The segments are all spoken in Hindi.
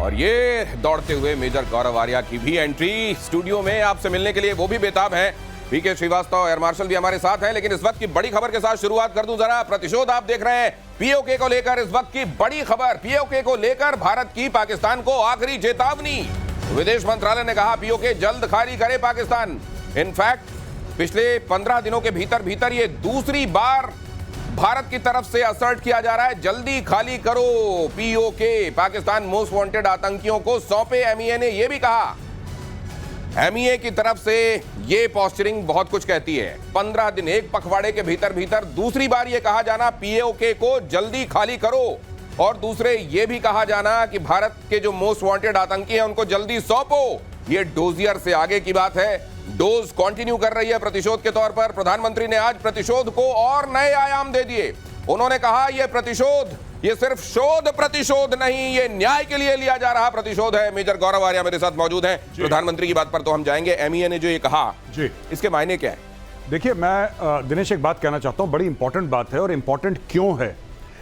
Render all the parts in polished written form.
और ये दौड़ते हुए मेजर गौरव आर्या की भी एंट्री स्टूडियो में आपसे मिलने के लिए वो भी बेताब हैं। पीके श्रीवास्तव एयर मार्शल भी हमारे साथ हैं, लेकिन इस वक्त की बड़ी खबर के साथ शुरुआत कर दूं जरा। प्रतिशोध आप देख रहे हैं पीओके को लेकर। इस वक्त की बड़ी खबर पीओके को लेकर भारत की पाकिस्तान को आखिरी चेतावनी। विदेश मंत्रालय ने कहा पीओके जल्द खाली करे पाकिस्तान। इनफैक्ट पिछले 15 दिनों के भीतर ये दूसरी बार भारत की तरफ से असर्ट किया जा रहा है जल्दी खाली करो पीओके। पाकिस्तान मोस्ट वांटेड आतंकियों को सौंपे। एमईए ने यह भी कहा, एमईए की तरफ से ये पोस्चरिंग बहुत कुछ कहती है। 15 दिन एक पखवाड़े के भीतर दूसरी बार ये कहा जाना पीओके को जल्दी खाली करो, और दूसरे ये भी कहा जाना कि भारत के जो मोस्ट वांटेड आतंकी हैं उनको जल्दी सौंपो। ये डोजियर से आगे की बात है। डोज कंटिन्यू कर रही है प्रतिशोध के तौर पर। प्रधानमंत्री ने आज प्रतिशोध को और नए आयाम दे दिए। उन्होंने कहा यह प्रतिशोध ये सिर्फ शोध प्रतिशोध नहीं, ये न्याय के लिए लिया जा रहा प्रतिशोध है। मेजर गौरव आर्या मेरे साथ मौजूद हैं। प्रधानमंत्री की बात पर तो हम जाएंगे। एमईए ने जो ये कहा जी, इसके मायने क्या है? देखिए, मैं दिनेश एक बात कहना चाहता हूं, बड़ी इंपॉर्टेंट बात है। और इंपॉर्टेंट क्यों है?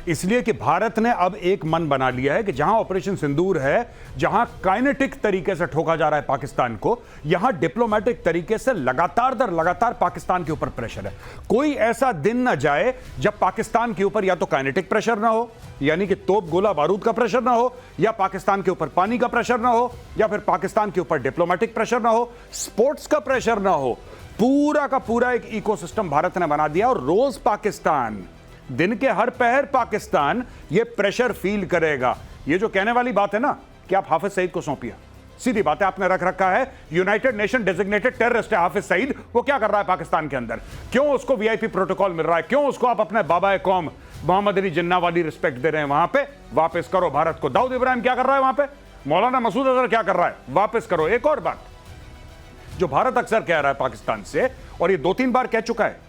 इसलिए कि भारत ने अब एक मन बना लिया है कि जहां ऑपरेशन सिंदूर है, जहां काइनेटिक तरीके से ठोका जा रहा है पाकिस्तान को, यहां डिप्लोमेटिक तरीके से लगातार दर लगातार पाकिस्तान के ऊपर प्रेशर है। कोई ऐसा दिन ना जाए जब पाकिस्तान के ऊपर या तो काइनेटिक प्रेशर ना हो, यानी कि तोप गोला बारूद का प्रेशर ना हो, या पाकिस्तान के ऊपर पानी का प्रेशर ना हो, या फिर पाकिस्तान के ऊपर डिप्लोमेटिक प्रेशर ना हो, स्पोर्ट्स का प्रेशर ना हो। पूरा का पूरा एक इकोसिस्टम भारत ने बना दिया, और रोज पाकिस्तान, दिन के हर पहर पाकिस्तान ये प्रेशर फील करेगा। ये जो कहने वाली बात है ना कि आप हाफिज सईद को सौंपिए, सीधी बात है, आपने रख रखा है यूनाइटेड नेशन डेजिग्नेटेड टेररिस्ट है हाफिज सईद। वो क्या कर रहा है पाकिस्तान के अंदर? क्यों उसको वीआईपी प्रोटोकॉल मिल रहा है? क्यों उसको आप अपने बाबा कौम मोहम्मद अली जिन्ना वाली रिस्पेक्ट दे रहे हैं? वहां पे वापस करो भारत को। दाऊद इब्राहिम क्या कर रहा है वहां पे? मौलाना मसूद अजहर क्या कर रहा है? वापस करो। एक और बात जो भारत अक्सर कह रहा है पाकिस्तान से, और ये 2-3 बार कह चुका है,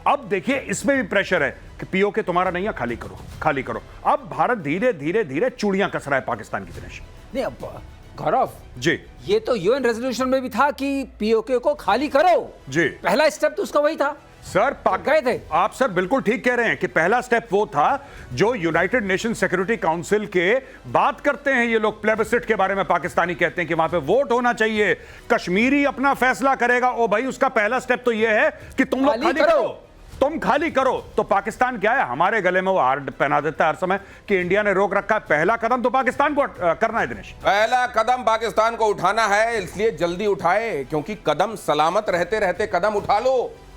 अब देखिए इसमें भी प्रेशर है कि पीओके तुम्हारा नहीं है, खाली करो खाली करो। अब भारत धीरे धीरे धीरे चूड़ियां कस रहा है पाकिस्तान की। दिनेश नहीं, अब गौरव जी, ये तो यूएन रेजोल्यूशन में भी था कि पीओके को खाली करो जी। पहला स्टेप तो उसका वही था सर। गए थे आप सर बिल्कुल ठीक कह रहे हैं कि पहला स्टेप वो था जो यूनाइटेड नेशन सिक्योरिटी काउंसिल के बात करते हैं ये लोग, प्लेबिसिट के बारे में पाकिस्तानी कहते हैं कि वहां पे वोट होना चाहिए, कश्मीरी अपना फैसला करेगा। ओ भाई, उसका पहला स्टेप तो ये है कि तुम लोग खाली करो, तुम खाली करो। तो पाकिस्तान क्या है, हमारे गले में वो हार पहना देता है हर समय कि इंडिया ने रोक रखा है। पहला कदम तो पाकिस्तान को करना है दिनेश। पहला कदम पाकिस्तान को उठाना है, इसलिए जल्दी उठाए, क्योंकि कदम सलामत रहते रहते कदम उठा लो।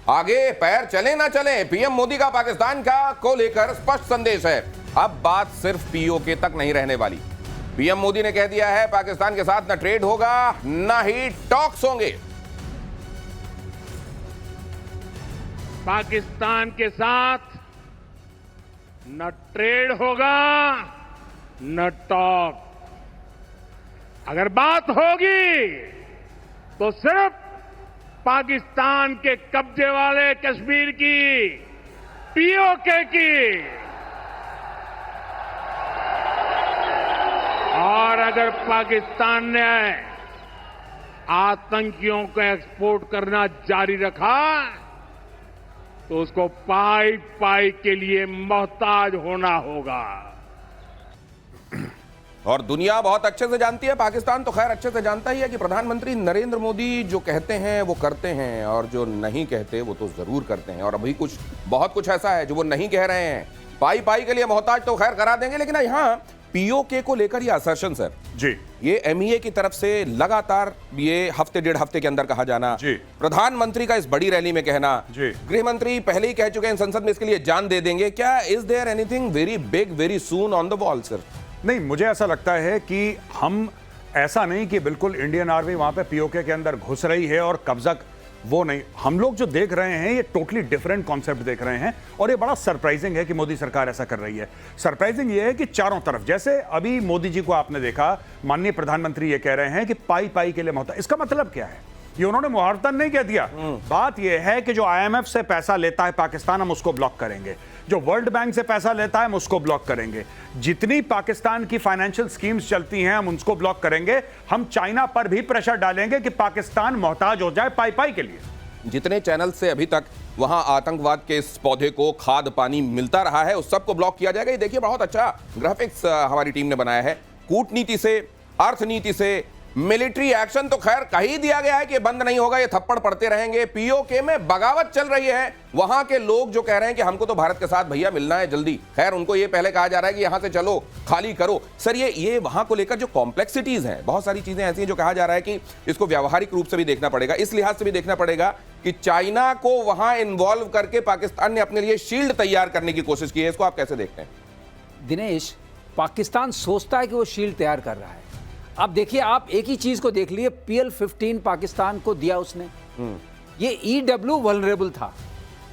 आगे पैर चले ना चले, पीएम मोदी का पाकिस्तान का को लेकर स्पष्ट संदेश है। अब बात सिर्फ पीओके तक नहीं रहने वाली। पीएम मोदी ने कह दिया है पाकिस्तान के साथ न ट्रेड होगा न ही टॉक्स होंगे। पाकिस्तान के साथ न ट्रेड होगा न टॉक। अगर बात होगी तो सिर्फ पाकिस्तान के कब्जे वाले कश्मीर की, पीओके की। और अगर पाकिस्तान ने आतंकियों को एक्सपोर्ट करना जारी रखा तो उसको पाई पाई के लिए मोहताज होना होगा। और दुनिया बहुत अच्छे से जानती है, पाकिस्तान तो खैर अच्छे से जानता ही है कि प्रधानमंत्री नरेंद्र मोदी जो कहते हैं वो करते हैं, और जो नहीं कहते वो तो जरूर करते हैं। और अभी बहुत कुछ ऐसा है जो वो नहीं कह रहे हैं। पाई पाई के लिए मोहताज तो खैर करा देंगे, लेकिन यहाँ पीओके को लेकर ये असर्शन सर जी, ये एमईए की तरफ से लगातार ये हफ्ते 1.5 हफ्ते के अंदर कहा जाना, प्रधानमंत्री का इस बड़ी रैली में कहना, गृह मंत्री पहले ही कह चुके हैं संसद में इसके लिए जान दे देंगे। क्या is there anything very big very soon on the wall sir? नहीं, मुझे ऐसा लगता है कि हम ऐसा नहीं कि बिल्कुल इंडियन आर्मी वहां पे पीओके के अंदर घुस रही है और कब्जा, वो नहीं। हम लोग जो देख रहे हैं ये टोटली डिफरेंट कॉन्सेप्ट देख रहे हैं, और ये बड़ा सरप्राइजिंग है कि मोदी सरकार ऐसा कर रही है। सरप्राइजिंग ये है कि चारों तरफ, जैसे अभी मोदी जी को आपने देखा, माननीय प्रधानमंत्री ये कह रहे हैं कि पाई पाई के लिए मोहताज। इसका मतलब क्या है? ये उन्होंने मुहावरतन नहीं कह दिया। बात ये है कि जो आईएमएफ से पैसा लेता है पाकिस्तान, हम उसको ब्लॉक करेंगे। जो वर्ल्ड बैंक से पैसा लेता है हम उसको ब्लॉक करेंगे। जितनी पाकिस्तान की फाइनेंशियल स्कीम्स चलती हैं हम उनको ब्लॉक करेंगे। हम चाइना पर भी प्रेशर डालेंगे कि पाकिस्तान मोहताज हो जाए पाई पाई के लिए। जितने चैनल से अभी तक वहां आतंकवाद के इस पौधे को खाद पानी मिलता रहा है उस सबको ब्लॉक किया जाएगा। ये देखिए बहुत अच्छा ग्राफिक्स हमारी टीम ने बनाया है। कूटनीति से अर्थनीति से, मिलिट्री एक्शन तो खैर कही दिया गया है कि बंद नहीं होगा, ये थप्पड़ पड़ते रहेंगे। पीओके में बगावत चल रही है, वहां के लोग जो कह रहे हैं कि हमको तो भारत के साथ भैया मिलना है जल्दी, खैर उनको ये पहले कहा जा रहा है कि यहां से चलो, खाली करो। सर ये वहां को लेकर जो कॉम्प्लेक्सिटीज हैं, बहुत सारी चीजें ऐसी हैं जो कहा जा रहा है कि इसको व्यावहारिक रूप से भी देखना पड़ेगा, इस लिहाज से भी देखना पड़ेगा कि चाइना को वहां इन्वॉल्व करके पाकिस्तान ने अपने लिए शील्ड तैयार करने की कोशिश की है। इसको आप कैसे देखते हैं? दिनेश, पाकिस्तान सोचता है कि वो शील्ड तैयार कर रहा है। अब देखिए, आप एक ही चीज को देख लिए, PL-15 पाकिस्तान को दिया उसने, ये EW वल्नरेबल था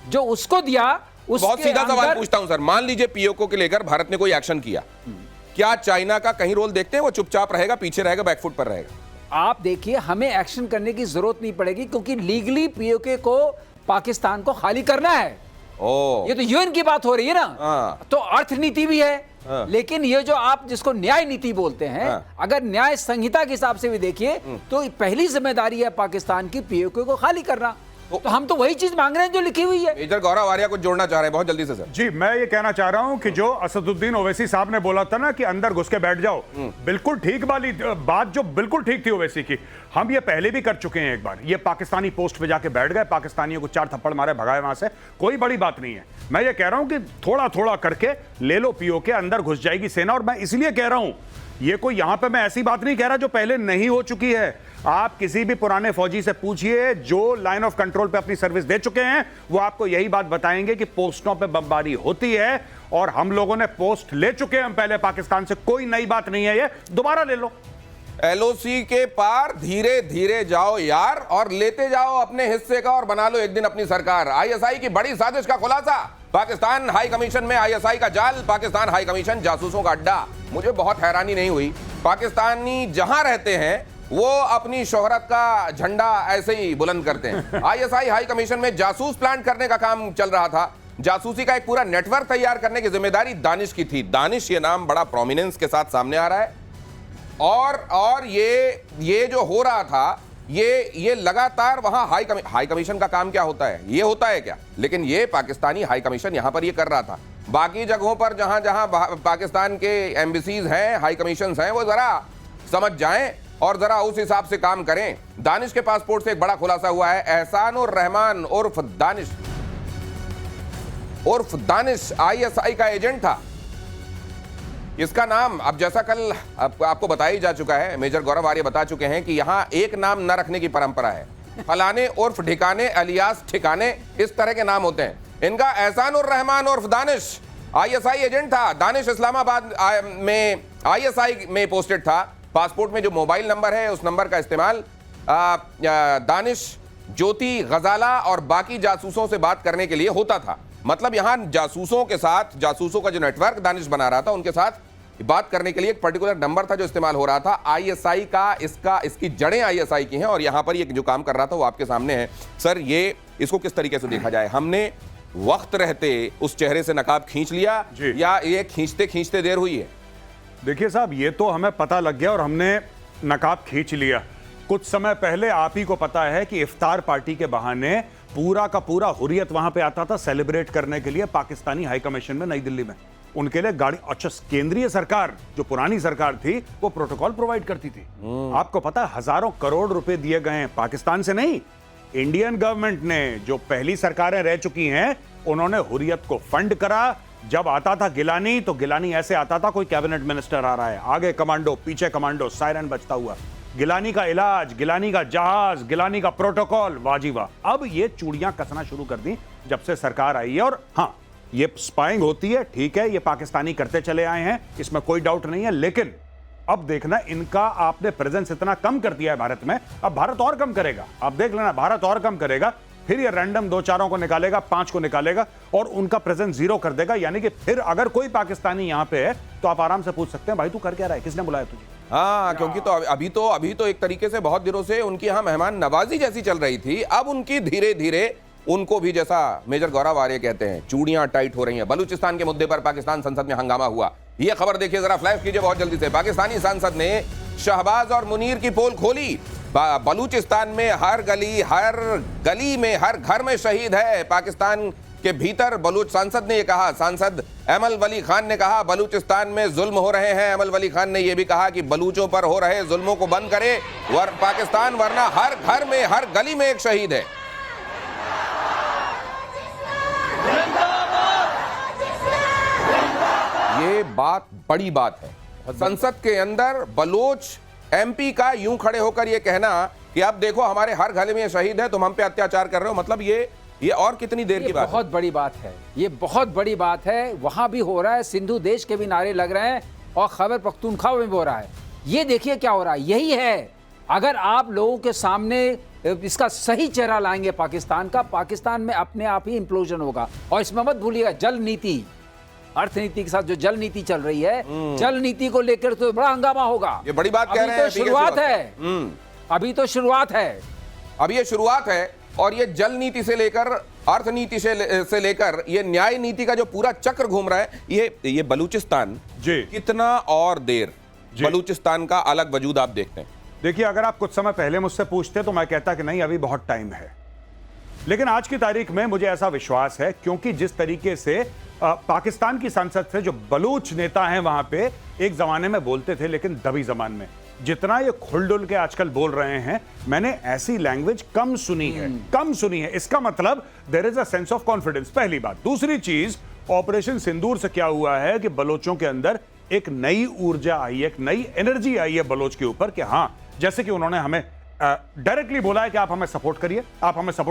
जो उसको दिया। बहुत सीधा सवाल पूछता हूं सर, मान लीजिए पीओके को लेकर भारत ने कोई एक्शन किया, क्या चाइना का कहीं रोल देखते हैं? वो चुपचाप रहेगा, पीछे रहेगा, बैकफुट पर रहेगा? आप देखिए, हमें एक्शन करने की जरूरत नहीं पड़ेगी क्योंकि लीगली पीओके को पाकिस्तान को खाली करना है। ये तो यूएन की बात हो रही है ना, तो अर्थनीति भी है। लेकिन ये जो आप जिसको न्याय नीति बोलते हैं, अगर न्याय संहिता के हिसाब से भी देखिए तो पहली जिम्मेदारी है पाकिस्तान की पीओके को खाली करना। तो हम तो वही चीज मांग रहे हैं जो लिखी हुई है। मेजर गौरव आर्या कुछ जोड़ना चाह रहे हैं बहुत जल्दी से सर। जी, मैं ये कहना चाह रहा हूं कि जो असदुद्दीन ओवैसी साहब ने बोला था ना कि अंदर घुस के बैठ जाओ, बिल्कुल ठीक वाली बात, जो बिल्कुल ठीक थी ओवैसी की। हम ये पहले भी कर चुके हैं एक बार, ये पाकिस्तानी पोस्ट पे जाके बैठ गए, पाकिस्तानियों को 4 थप्पड़ मारे, भगाए वहां से, कोई बड़ी बात नहीं है। मैं ये कह रहा हूं कि थोड़ा थोड़ा करके ले लो पीओके, अंदर घुस जाएगी सेना। और मैं इसलिए कह रहा हूं, ये कोई यहां पे मैं ऐसी बात नहीं कह रहा जो पहले नहीं हो चुकी है। आप किसी भी पुराने फौजी से पूछिए जो लाइन ऑफ कंट्रोल पे अपनी सर्विस दे चुके हैं, वो आपको यही बात बताएंगे कि पोस्टों पे बमबारी होती है और हम लोगों ने पोस्ट ले चुके हैं हम पहले पाकिस्तान से, कोई नई बात नहीं है, ये दोबारा ले लो। LOC के पार धीरे धीरे जाओ यार, और लेते जाओ अपने हिस्से का और बना लो एक दिन अपनी सरकार। ISI की बड़ी साजिश का खुलासा, पाकिस्तान हाई कमीशन में ISI का जाल, पाकिस्तान हाई कमीशन जासूसों का अड्डा। मुझे बहुत हैरानी नहीं हुई, पाकिस्तानी जहां रहते हैं वो अपनी शोहरत का झंडा ऐसे ही बुलंद करते हैं। ISI हाई कमीशन में जासूस प्लांट करने का काम चल रहा था, जासूसी का एक पूरा नेटवर्क तैयार करने की जिम्मेदारी दानिश की थी। दानिश ये नाम बड़ा प्रोमिनेंस के साथ सामने आ रहा है, और ये जो हो रहा था, ये लगातार वहां हाई कमीशन का काम क्या होता है, ये होता है क्या? लेकिन ये पाकिस्तानी हाई कमीशन यहां पर ये कर रहा था। बाकी जगहों पर जहां जहां पाकिस्तान के एम्बेसीज हैं, हाई कमीशन हैं, वो जरा समझ जाएं और जरा उस हिसाब से काम करें। दानिश के पासपोर्ट से एक बड़ा खुलासा हुआ है। एहसानुर रहमान उर्फ दानिश ISI का एजेंट था। इसका नाम, अब जैसा कल आपको बताया ही जा चुका है, मेजर गौरव आर्य बता चुके हैं कि यहां एक नाम न रखने की परंपरा है। फलाने उर्फ ठिकाने, अलियास ठिकाने, इस तरह के नाम होते हैं। इनका एहसानुर रहमान उर्फ दानिश ISI एजेंट था। दानिश इस्लामाबाद में ISI में पोस्टेड था। पासपोर्ट में जो मोबाइल नंबर है उस नंबर का इस्तेमाल दानिश, ज्योति, गजाला और बाकी जासूसों से बात करने के लिए होता था। मतलब यहां जासूसों के साथ, जासूसों का जो नेटवर्क दानिश बना रहा था, उनके साथ बात करने के लिए एक पर्टिकुलर नंबर था जो इस्तेमाल हो रहा था। ISI का, इसकी जड़ें ISI की हैं और यहां पर ये जो काम कर रहा था वो आपके सामने है। सर, ये इसको किस तरीके से देखा जाए? हमने वक्त रहते उस चेहरे से नकाब खींच लिया या ये खींचते खींचते देर हुई है? देखिए साहब, ये तो हमें पता लग गया और हमने नकाब खींच लिया। कुछ समय पहले आप ही को पता है कि इफ्तार पार्टी के बहाने पूरा का पूरा हुर्रियत वहां पे आता था सेलिब्रेट करने के लिए पाकिस्तानी हाई कमीशन में नई दिल्ली में। उनके लिए गाड़ी, अच्छा, केंद्रीय सरकार जो पुरानी सरकार थी वो प्रोटोकॉल प्रोवाइड करती थी। आपको पता है हजारों करोड़ रुपए दिए गए हैं, पाकिस्तान से नहीं, इंडियन गवर्नमेंट ने, जो पहली सरकारें रह चुकी हैं, उन्होंने हुर्रियत को फंड करा। जब आता था गिलानी, तो गिलानी ऐसे आता था कोई कैबिनेट मिनिस्टर आ रहा है, आगे कमांडो, पीछे कमांडो, सायरन बजता हुआ, गिलानी का इलाज, गिलानी का जहाज, गिलानी का प्रोटोकॉल, वाजीवा। अब ये चूड़ियां कसना शुरू कर दी जब से सरकार आई है। और हाँ, ये स्पाइंग होती है, ठीक है, ये पाकिस्तानी करते चले आए हैं, इसमें कोई डाउट नहीं है। लेकिन अब देखना, इनका आपने प्रेजेंस इतना कम कर दिया है भारत में, अब भारत और कम करेगा। आप देख लेना, भारत और कम करेगा, फिर ये रैंडम 2-4 को निकालेगा, 5 को निकालेगा और उनका प्रेजेंस 0 कर देगा। यानी कि फिर अगर कोई पाकिस्तानी यहां पे है तो आप आराम से पूछ सकते हैं, भाई तू कर क्या रहा है, किसने बुलाया तुझे? हाँ, क्योंकि तो अभी तो एक तरीके से बहुत दिनों से उनकी यहां मेहमान नवाजी जैसी चल रही थी। अब उनकी धीरे धीरे उनको भी, जैसा मेजर गौरव आर्य कहते हैं, चूड़ियां टाइट हो रही हैं। बलूचिस्तान के मुद्दे पर पाकिस्तान संसद में हंगामा हुआ। यह खबर देखिए जरा, फ्लैश कीजिए बहुत जल्दी से। पाकिस्तानी सांसद ने शहबाज और मुनीर की पोल खोली। बलूचिस्तान में हर गली में, हर घर में शहीद है। पाकिस्तान के भीतर बलूच सांसद ने यह कहा। सांसद अमल वली खान ने कहा बलूचिस्तान में जुल्म हो रहे हैं। अमल वली खान ने यह भी कहा कि बलूचों पर हो रहे जुल्मों को बंद करे पाकिस्तान, वरना हर घर में, हर गली में एक शहीद है। ये बात बड़ी बात है। संसद के अंदर बलोच एमपी का यूं खड़े होकर यह कहना कि अब देखो हमारे हर गली में शहीद है, तुम हम पे अत्याचार कर रहे हो, मतलब ये और कितनी देर की बात है? बहुत बड़ी बात है, ये बहुत बड़ी बात है। वहां भी हो रहा है, सिंधु देश के भी नारे लग रहे हैं और खैबर पख्तूनख्वा में भी हो रहा है। ये देखिए क्या हो रहा है, यही है। अगर आप लोगों के सामने इसका सही चेहरा लाएंगे पाकिस्तान का, पाकिस्तान में अपने आप ही इंप्लोजन होगा। और इसमें मत भूलिएगा जल नीति, अर्थनीति के साथ जो जल नीति चल रही है, जल नीति को लेकर तो बड़ा हंगामा होगा। ये बड़ी बात कह रहे हैं। तो शुरुआत है, अभी तो शुरुआत है, अब ये शुरुआत है। और ये जल नीति से लेकर अर्थनीति से लेकर ये न्याय नीति का जो पूरा चक्र घूम रहा है, ये बलूचिस्तान जी कितना और देर बलूचिस्तान का अलग वजूद आप देखते हैं। देखिए, अगर आप कुछ समय पहले मुझसे पूछते तो मैं कहता कि नहीं, अभी बहुत टाइम है। लेकिन आज की तारीख में मुझे ऐसा विश्वास है, क्योंकि जिस तरीके से पाकिस्तान की संसद से जो बलूच नेता हैं वहां पे एक जमाने में बोलते थे, लेकिन दबी जबान में, जितना ये खुलडुल के आजकल बोल रहे हैं, मैंने ऐसी लैंग्वेज कम सुनी है। इसका मतलब there is a sense of confidence, पहली बात। दूसरी चीज, ऑपरेशन सिंदूर से क्या हुआ है कि बलोचों के अंदर एक नई ऊर्जा आई, एक नई एनर्जी आई है बलोच के ऊपर कि हाँ, जैसे कि उन्होंने हमें डायरेक्टली बोला है कि आप हमें सपोर्ट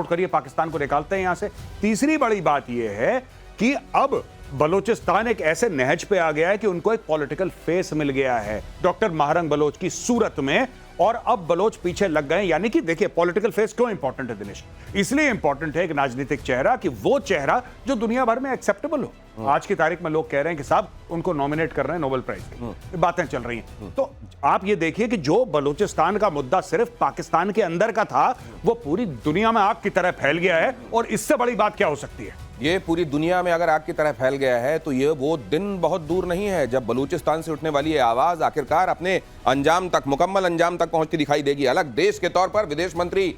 करिए, पाकिस्तान को निकालते हैं यहां से। तीसरी बड़ी बात यह है कि अब बलोचिस्तान एक ऐसे नहज पे आ गया है कि उनको एक पॉलिटिकल फेस मिल गया है डॉक्टर महारंग बलोच की सूरत में, और अब बलोच पीछे लग गए। यानी कि देखिए, पॉलिटिकल फेस क्यों इंपॉर्टेंट है दिनेश? इसलिए इंपॉर्टेंट है एक राजनीतिक चेहरा, कि वो चेहरा जो दुनिया भर में एक्सेप्टेबल हो। आज की तारीख में लोग कह रहे हैं कि साहब उनको नॉमिनेट कर रहे हैं नोबेल प्राइज की, बातें चल रही हैं। तो आप ये देखिए कि जो बलूचिस्तान का मुद्दा सिर्फ पाकिस्तान के अंदर का था, वो पूरी दुनिया में आग की तरह फैल गया है। और इससे बड़ी बात क्या हो सकती है? ये पूरी दुनिया में अगर आग की तरह फैल गया है, तो ये वो दिन बहुत दूर नहीं है जब बलूचिस्तान से उठने वाली ये आवाज आखिरकार अपने अंजाम तक, मुकम्मल अंजाम तक पहुंचती दिखाई देगी। अलग देश के तौर पर विदेश मंत्री